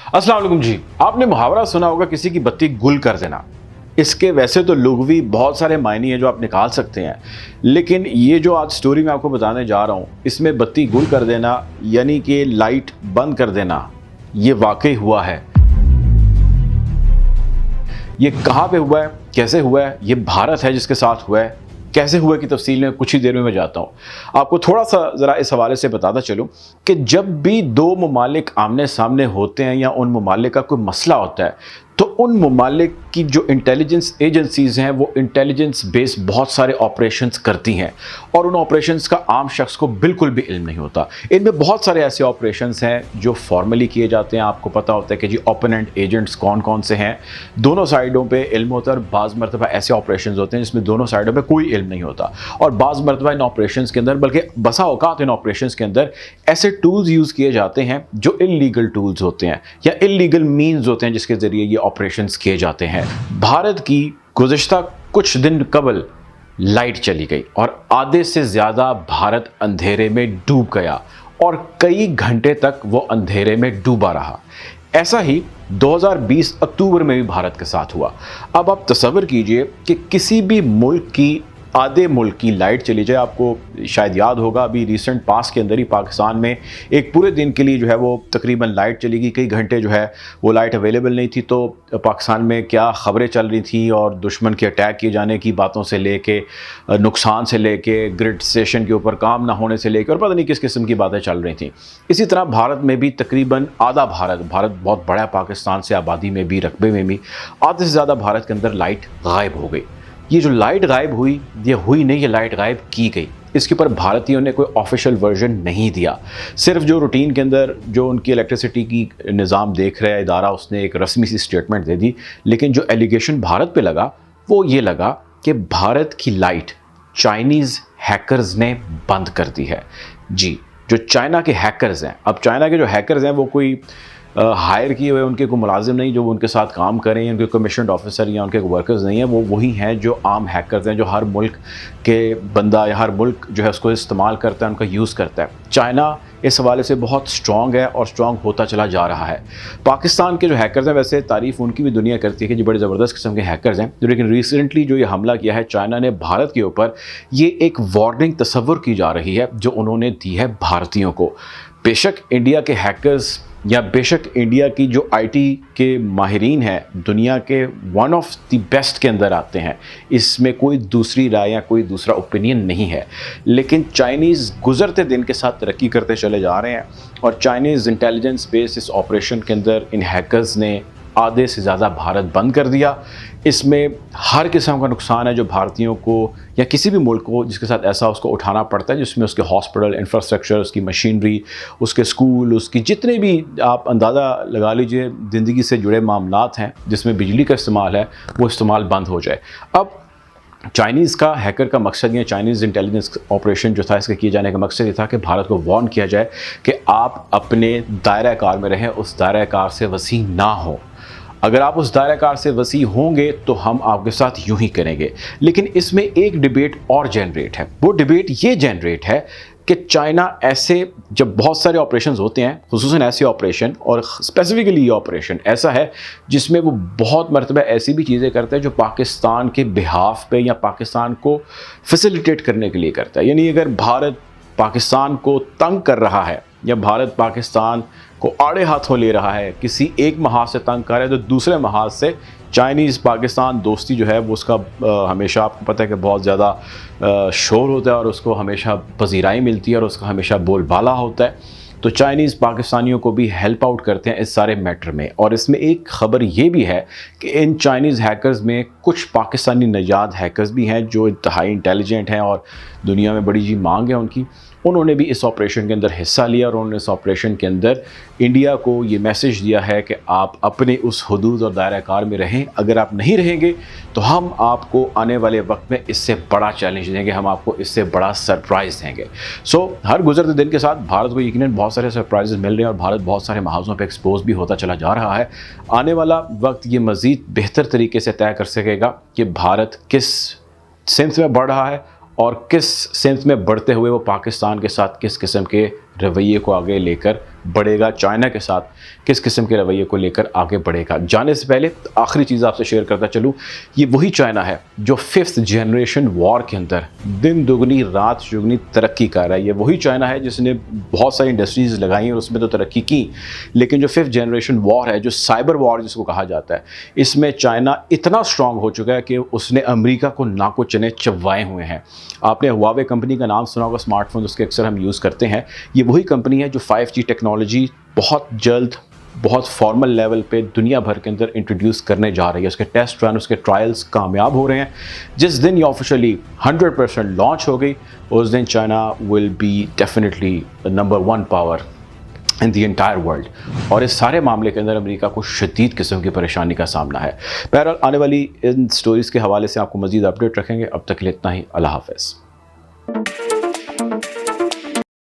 अस्सलाम वालेकुम जी। आपने मुहावरा सुना होगा किसी की बत्ती गुल कर देना। इसके वैसे तो लुग़वी बहुत सारे मायने हैं जो आप निकाल सकते हैं, लेकिन ये जो आज स्टोरी मैं आपको बताने जा रहा हूँ, इसमें बत्ती गुल कर देना यानी कि लाइट बंद कर देना, ये वाकई हुआ है। ये कहाँ पे हुआ है, कैसे हुआ है, ये भारत है जिसके साथ हुआ है। कैसे हुआ की तफसील में कुछ ही देर में मैं जाता हूँ। आपको थोड़ा सा ज़रा इस हवाले से बताता चलूँ कि जब भी दो ममालिक आमने सामने होते हैं या उन ममालिक का कोई मसला होता है, तो उन ममालिक की जो इंटेलिजेंस एजेंसीज़ हैं वो इंटेलिजेंस बेस बहुत सारे ऑपरेशंस करती हैं और उन ऑपरेशंस का आम शख्स को बिल्कुल भी इल्म नहीं होता। इनमें बहुत सारे ऐसे ऑपरेशंस हैं जो फॉर्मली किए जाते हैं। आपको पता होता है कि जी ओपोनेंट एजेंट्स कौन कौन से हैं, दोनों साइडों पे इल्म होता है और बाज़ मरतबा ऐसे ऑपरेशंस होते हैं जिसमें दोनों साइडों पे कोई इल्म नहीं होता। और बाज़ मरतबा इन ऑपरेशंस के अंदर, बल्कि बसा औकात इन ऑपरेशंस के अंदर ऐसे टूल्स यूज़ किए जाते हैं जो इल्लीगल टूल्स होते हैं या इल्लीगल मीन्स होते हैं जिसके ज़रिए ये ऑपरेशंस किए जाते हैं। भारत की गुज़िश्ता कुछ दिन कबल लाइट चली गई और आधे से ज़्यादा भारत अंधेरे में डूब गया और कई घंटे तक वो अंधेरे में डूबा रहा। ऐसा ही 2020 अक्टूबर में भी भारत के साथ हुआ। अब आप तसव्वुर कीजिए कि किसी भी मुल्क की आधे मुल्क की लाइट चली जाए। आपको शायद याद होगा अभी रिसेंट पास के अंदर ही पाकिस्तान में एक पूरे दिन के लिए जो है वो तकरीबन लाइट चली गई, कई घंटे जो है वो लाइट अवेलेबल नहीं थी। तो पाकिस्तान में क्या ख़बरें चल रही थी और दुश्मन के अटैक किए जाने की बातों से लेके, नुकसान से लेके, ग्रिड स्टेशन के ऊपर काम ना होने से लेके और पता नहीं किस किस्म की बातें चल रही थी। इसी तरह भारत में भी तकरीबन आधा भारत बहुत बड़ा है, पाकिस्तान से आबादी में भी, रकबे में भी आधे से ज़्यादा भारत के अंदर लाइट गायब हो गई। ये जो लाइट गायब हुई, ये हुई नहीं, ये लाइट गायब की गई। इसके ऊपर भारतीयों ने कोई ऑफिशियल वर्जन नहीं दिया। सिर्फ जो रूटीन के अंदर जो उनकी इलेक्ट्रिसिटी की निज़ाम देख रहा है इदारा, उसने एक रस्मी सी स्टेटमेंट दे दी। लेकिन जो एलिगेशन भारत पे लगा वो ये लगा कि भारत की लाइट चाइनीज़ हैकर्स ने बंद कर दी है। जी, जो चाइना के हैकर्स हैं, अब चाइना के जो हैकर्स हैं वो कोई हायर किए हुए उनके कोई मुलाजिम नहीं जो उनके साथ काम करें, उनके कमीशन्ड ऑफिसर या उनके वर्कर्स नहीं हैं। वो वही हैं जो आम हैकर्स हैं, जो हर मुल्क के बंदा या हर मुल्क जो है उसको इस्तेमाल करता है, उनका यूज़ करता है। चाइना इस हवाले से बहुत स्ट्रॉन्ग है और स्ट्रॉन्ग होता चला जा रहा है। पाकिस्तान के जो हैकर्स हैं, वैसे तारीफ़ उनकी भी दुनिया करती है कि जो बड़े ज़बरदस्त किस्म के हैकर्स हैं, लेकिन रिसेंटली जो ये हमला किया है चाइना ने भारत के ऊपर, ये एक वार्निंग तस्वुर की जा रही है जो उन्होंने दी है भारतीयों को। बेशक इंडिया के हैकर्स या बेशक इंडिया की जो आईटी के माहिरीन हैं दुनिया के वन ऑफ द बेस्ट के अंदर आते हैं, इसमें कोई दूसरी राय या कोई दूसरा ओपिनियन नहीं है। लेकिन चाइनीज़ गुज़रते दिन के साथ तरक्की करते चले जा रहे हैं और चाइनीज़ इंटेलिजेंस बेस इस ऑपरेशन के अंदर इन हैकर्स ने आधे से ज़्यादा भारत बंद कर दिया। इसमें हर किस्म का नुकसान है जो भारतीयों को या किसी भी मुल्क को जिसके साथ ऐसा उसको उठाना पड़ता है, जिसमें उसके हॉस्पिटल, इंफ्रास्ट्रक्चर, उसकी मशीनरी, उसके स्कूल, उसकी जितने भी आप अंदाज़ा लगा लीजिए ज़िंदगी से जुड़े मामलात हैं जिसमें बिजली का इस्तेमाल है, वो इस्तेमाल बंद हो जाए। अब चाइनीज़ का हैकर का मकसद या चाइनीज़ इंटेलिजेंस ऑपरेशन जो था, इसके किए जाने का मकसद ये था कि भारत को वार्न किया जाए कि आप अपने दायरा कार में रहें, उस दायरा कार से वसी ना हो। अगर आप उस दायरा कार से वसी होंगे तो हम आपके साथ यूं ही करेंगे। लेकिन इसमें एक डिबेट और जनरेट है। वो डिबेट ये जनरेट है कि चाइना ऐसे जब बहुत सारे ऑपरेशंस होते हैं, खुसूसन ऐसे ऑपरेशन और स्पेसिफिकली ये ऑपरेशन ऐसा है जिसमें वो बहुत मरतबा ऐसी भी चीज़ें करता है जो पाकिस्तान के बिहाफ पे या पाकिस्तान को फैसिलिटेट करने के लिए करता है। यानी अगर भारत पाकिस्तान को तंग कर रहा है या भारत पाकिस्तान को आड़े हाथों ले रहा है, किसी एक महाज से तंग कर रहा है, तो दूसरे महाज से चाइनीज़ पाकिस्तान दोस्ती जो है वो उसका हमेशा आपको पता है कि बहुत ज़्यादा शोर होता है और उसको हमेशा पजीराई मिलती है और उसका हमेशा बोलबाला होता है। तो चाइनीज़ पाकिस्तानियों को भी हेल्प आउट करते हैं इस सारे मैटर में। और इसमें एक ख़बर ये भी है कि इन चाइनीज़ हैकर्स में कुछ पाकिस्तानी नजाद हैकर्स भी हैं जो इंतहाई इंटेलिजेंट हैं और दुनिया में बड़ी जी मांग है उनकी। उन्होंने भी इस ऑपरेशन के अंदर हिस्सा लिया और उन्होंने इस ऑपरेशन के अंदर इंडिया को ये मैसेज दिया है कि आप अपने उस हदूद और दायरा कार में रहें। अगर आप नहीं रहेंगे तो हम आपको आने वाले वक्त में इससे बड़ा चैलेंज देंगे, हम आपको इससे बड़ा सरप्राइज़ देंगे। हर गुजरते दिन के साथ भारत को यकीनन बहुत सारे सरप्राइजेस मिल रहे हैं और भारत बहुत सारे महाजों पर एक्सपोज भी होता चला जा रहा है। आने वाला वक्त ये मज़ीद बेहतर तरीके से तय कर सकेगा कि भारत किस सिमत में बढ़ रहा है और किस सिमत में बढ़ते हुए वो पाकिस्तान के साथ किस किस्म के रवैये को आगे लेकर بڑھے گا، چائنا کے ساتھ کس قسم کے رویے کو لے کر آگے بڑھے گا۔ جانے سے پہلے آخری چیز آپ سے شیئر کرتا چلوں، یہ وہی چائنا ہے جو 5th جنریشن وار کے اندر دن دگنی رات چگنی ترقی کر رہا ہے۔ یہ وہی چائنا ہے جس نے بہت ساری انڈسٹریز لگائی ہیں اور اس میں تو ترقی کی، لیکن جو 5th جنریشن وار ہے، جو سائبر وار جس کو کہا جاتا ہے، اس میں چائنا اتنا اسٹرانگ ہو چکا ہے کہ اس نے امریکہ کو ناکو چنے چبوائے ہوئے ہیں۔ آپ نے ہواوے کمپنی کا نام سنا ہوگا، اسمارٹ فون اس کے اکثر ہم یوز کرتے ہیں۔ یہ وہی کمپنی ہے جو 5G ٹیکنالوجی بہت جلد بہت فارمل لیول پہ دنیا بھر کے اندر انٹروڈیوس کرنے جا رہی ہے۔ اس کے ٹیسٹ رن، اس کے ٹرائلز کامیاب ہو رہے ہیں۔ جس دن یہ آفیشلی 100% لانچ ہو گئی، اس دن China will be definitely number 1 power in the entire world, اور اس سارے معاملے کے اندر امریکہ کو شدید قسم کی پریشانی کا سامنا ہے۔ بہرحال آنے والی ان سٹوریز کے حوالے سے آپ کو مزید اپڈیٹ رکھیں گے۔ اب تک کے لیے اتنا ہی، اللہ حافظ۔